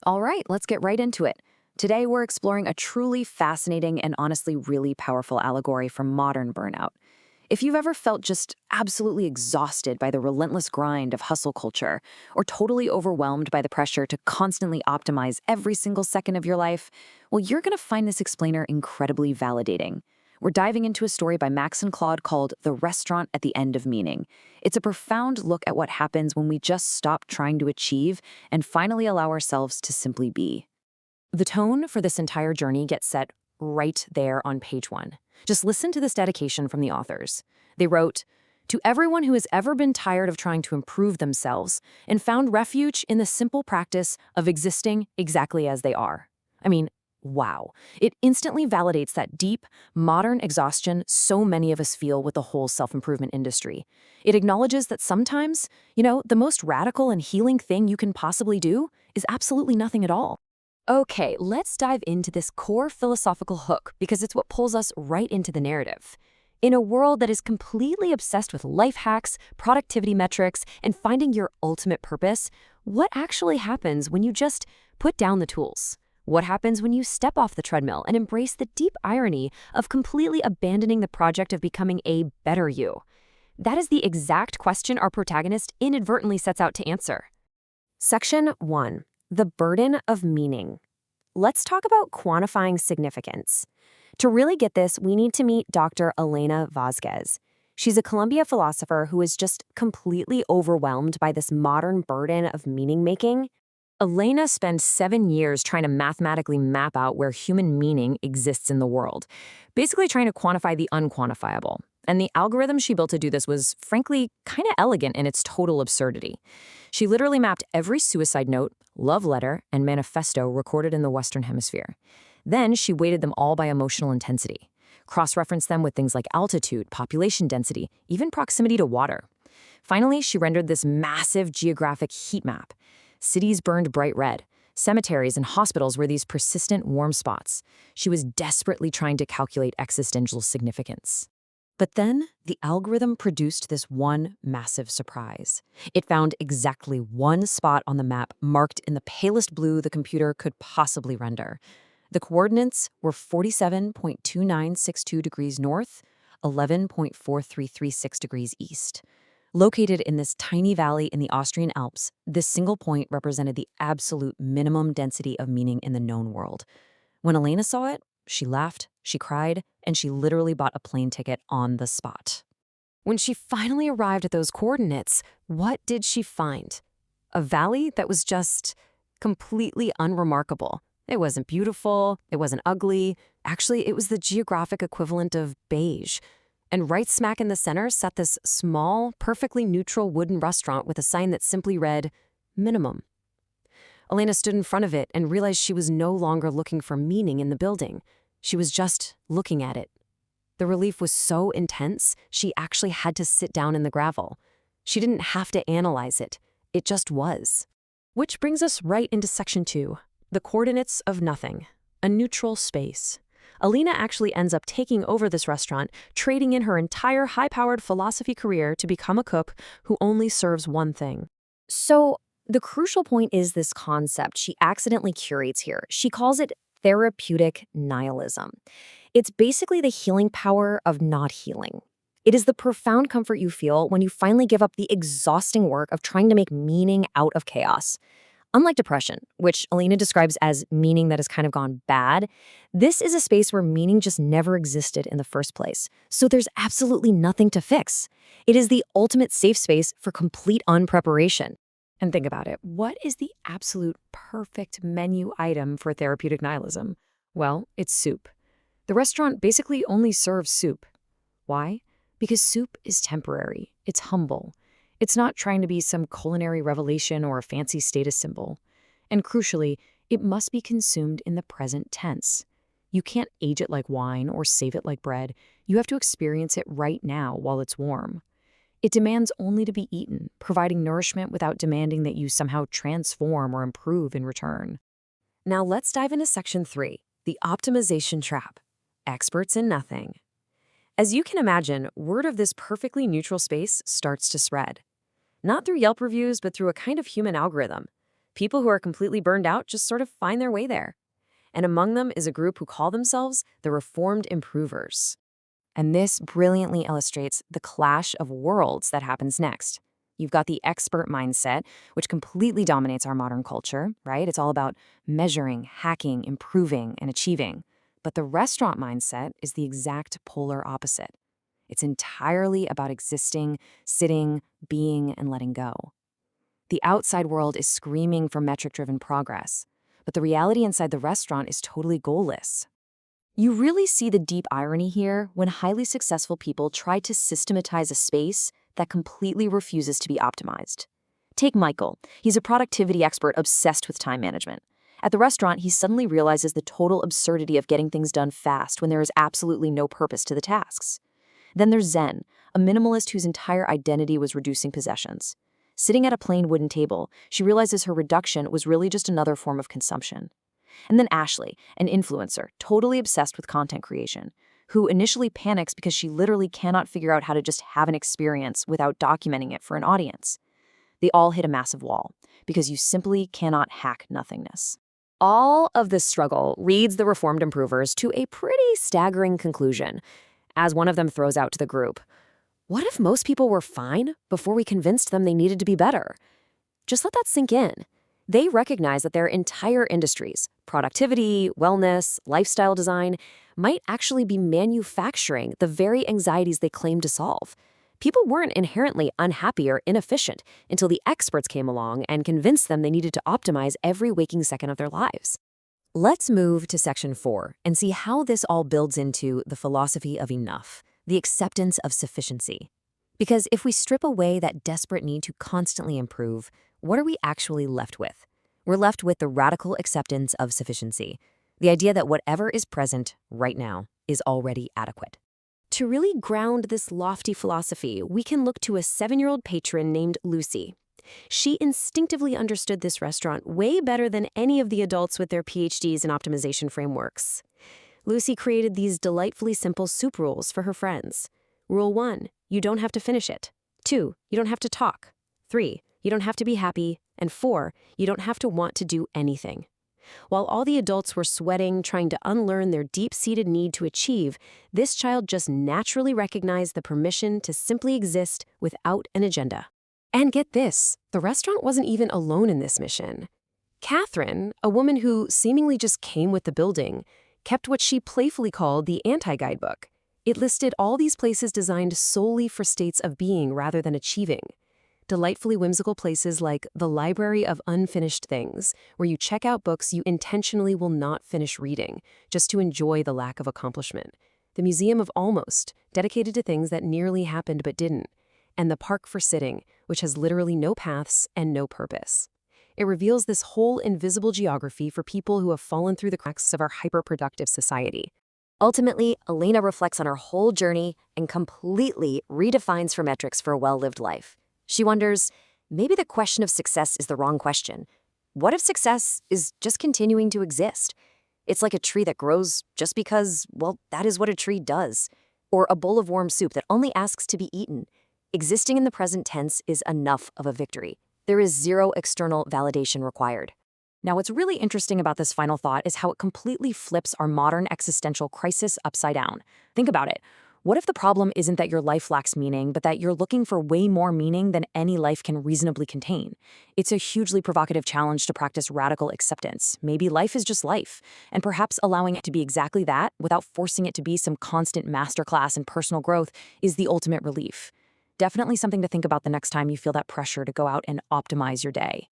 All right, let's get right into it. Today, we're exploring a truly fascinating and honestly really powerful allegory for modern burnout. If you've ever felt just absolutely exhausted by the relentless grind of hustle culture, or totally overwhelmed by the pressure to constantly optimize every single second of your life, well, you're going to find this explainer incredibly validating. We're diving into a story by Max and Claude called The Restaurant at the End of Meaning. It's a profound look at what happens when we just stop trying to achieve and finally allow ourselves to simply be. The tone for this entire journey gets set right there on page 1. Just listen to this dedication from the authors. They wrote, "To everyone who has ever been tired of trying to improve themselves and found refuge in the simple practice of existing exactly as they are." I mean, wow. It instantly validates that deep, modern exhaustion so many of us feel with the whole self-improvement industry. It acknowledges that sometimes, the most radical and healing thing you can possibly do is absolutely nothing at all. Okay, let's dive into this core philosophical hook because it's what pulls us right into the narrative. In a world that is completely obsessed with life hacks, productivity metrics, and finding your ultimate purpose, what actually happens when you just put down the tools? What happens when you step off the treadmill and embrace the deep irony of completely abandoning the project of becoming a better you? That is the exact question our protagonist inadvertently sets out to answer. Section 1. The burden of meaning. Let's talk about quantifying significance. To really get this, we need to meet Dr. Elena Vasquez. She's a Columbia philosopher who is just completely overwhelmed by this modern burden of meaning making. Elena spent 7 years trying to mathematically map out where human meaning exists in the world, basically trying to quantify the unquantifiable. And the algorithm she built to do this was, frankly, kind of elegant in its total absurdity. She literally mapped every suicide note, love letter, and manifesto recorded in the Western Hemisphere. Then she weighted them all by emotional intensity, cross-referenced them with things like altitude, population density, even proximity to water. Finally, she rendered this massive geographic heat map. Cities burned bright red. Cemeteries and hospitals were these persistent warm spots. She was desperately trying to calculate existential significance. But then, the algorithm produced this one massive surprise. It found exactly one spot on the map marked in the palest blue the computer could possibly render. The coordinates were 47.2962 degrees north, 11.4336 degrees east. Located in this tiny valley in the Austrian Alps, this single point represented the absolute minimum density of meaning in the known world. When Elena saw it, she laughed, she cried, and she literally bought a plane ticket on the spot. When she finally arrived at those coordinates, what did she find? A valley that was just completely unremarkable. It wasn't beautiful, it wasn't ugly. Actually, it was the geographic equivalent of beige. And right smack in the center sat this small, perfectly neutral wooden restaurant with a sign that simply read, "Minimum." Elena stood in front of it and realized she was no longer looking for meaning in the building. She was just looking at it. The relief was so intense, she actually had to sit down in the gravel. She didn't have to analyze it. It just was. Which brings us right into section 2, the coordinates of nothing, a neutral space. Elena actually ends up taking over this restaurant, trading in her entire high-powered philosophy career to become a cook who only serves one thing. So, the crucial point is this concept she accidentally curates here. She calls it therapeutic nihilism. It's basically the healing power of not healing. It is the profound comfort you feel when you finally give up the exhausting work of trying to make meaning out of chaos. Unlike depression, which Elena describes as meaning that has kind of gone bad, this is a space where meaning just never existed in the first place. So there's absolutely nothing to fix. It is the ultimate safe space for complete unpreparation. And think about it. What is the absolute perfect menu item for therapeutic nihilism? Well, it's soup. The restaurant basically only serves soup. Why? Because soup is temporary. It's humble. It's not trying to be some culinary revelation or a fancy status symbol. And crucially, it must be consumed in the present tense. You can't age it like wine or save it like bread. You have to experience it right now while it's warm. It demands only to be eaten, providing nourishment without demanding that you somehow transform or improve in return. Now let's dive into section 3, the optimization trap. Experts in nothing. As you can imagine, word of this perfectly neutral space starts to spread. Not through Yelp reviews, but through a kind of human algorithm. People who are completely burned out just sort of find their way there. And among them is a group who call themselves the reformed improvers. And this brilliantly illustrates the clash of worlds that happens next. You've got the expert mindset, which completely dominates our modern culture, right? It's all about measuring, hacking, improving, and achieving. But the restaurant mindset is the exact polar opposite. It's entirely about existing, sitting, being, and letting go. The outside world is screaming for metric-driven progress, but the reality inside the restaurant is totally goalless. You really see the deep irony here when highly successful people try to systematize a space that completely refuses to be optimized. Take Michael. He's a productivity expert obsessed with time management. At the restaurant, he suddenly realizes the total absurdity of getting things done fast when there is absolutely no purpose to the tasks. Then there's Zen, a minimalist whose entire identity was reducing possessions. Sitting at a plain wooden table, she realizes her reduction was really just another form of consumption. And then Ashley, an influencer, totally obsessed with content creation, who initially panics because she literally cannot figure out how to just have an experience without documenting it for an audience. They all hit a massive wall, because you simply cannot hack nothingness. All of this struggle leads the reformed improvers to a pretty staggering conclusion, as one of them throws out to the group. What if most people were fine before we convinced them they needed to be better? Just let that sink in. They recognize that their entire industries, productivity, wellness, lifestyle design, might actually be manufacturing the very anxieties they claim to solve. People weren't inherently unhappy or inefficient until the experts came along and convinced them they needed to optimize every waking second of their lives. Let's move to section 4 and see how this all builds into the philosophy of enough, the acceptance of sufficiency. Because if we strip away that desperate need to constantly improve, what are we actually left with? We're left with the radical acceptance of sufficiency, the idea that whatever is present right now is already adequate. To really ground this lofty philosophy, we can look to a 7-year-old patron named Lucy. She instinctively understood this restaurant way better than any of the adults with their PhDs in optimization frameworks. Lucy created these delightfully simple soup rules for her friends. Rule 1, you don't have to finish it. 2, you don't have to talk. 3, you don't have to be happy. And 4, you don't have to want to do anything. While all the adults were sweating, trying to unlearn their deep-seated need to achieve, this child just naturally recognized the permission to simply exist without an agenda. And get this, the restaurant wasn't even alone in this mission. Catherine, a woman who seemingly just came with the building, kept what she playfully called the anti-guidebook. It listed all these places designed solely for states of being rather than achieving. Delightfully whimsical places like the Library of Unfinished Things, where you check out books you intentionally will not finish reading, just to enjoy the lack of accomplishment. The Museum of Almost, dedicated to things that nearly happened but didn't. And the Park for Sitting, which has literally no paths and no purpose. It reveals this whole invisible geography for people who have fallen through the cracks of our hyper-productive society. Ultimately, Elena reflects on her whole journey and completely redefines her metrics for a well-lived life. She wonders, maybe the question of success is the wrong question. What if success is just continuing to exist? It's like a tree that grows just because, well, that is what a tree does. Or a bowl of warm soup that only asks to be eaten. Existing in the present tense is enough of a victory. There is zero external validation required. Now, what's really interesting about this final thought is how it completely flips our modern existential crisis upside down. Think about it. What if the problem isn't that your life lacks meaning, but that you're looking for way more meaning than any life can reasonably contain? It's a hugely provocative challenge to practice radical acceptance. Maybe life is just life, and perhaps allowing it to be exactly that without forcing it to be some constant masterclass in personal growth is the ultimate relief. Definitely something to think about the next time you feel that pressure to go out and optimize your day.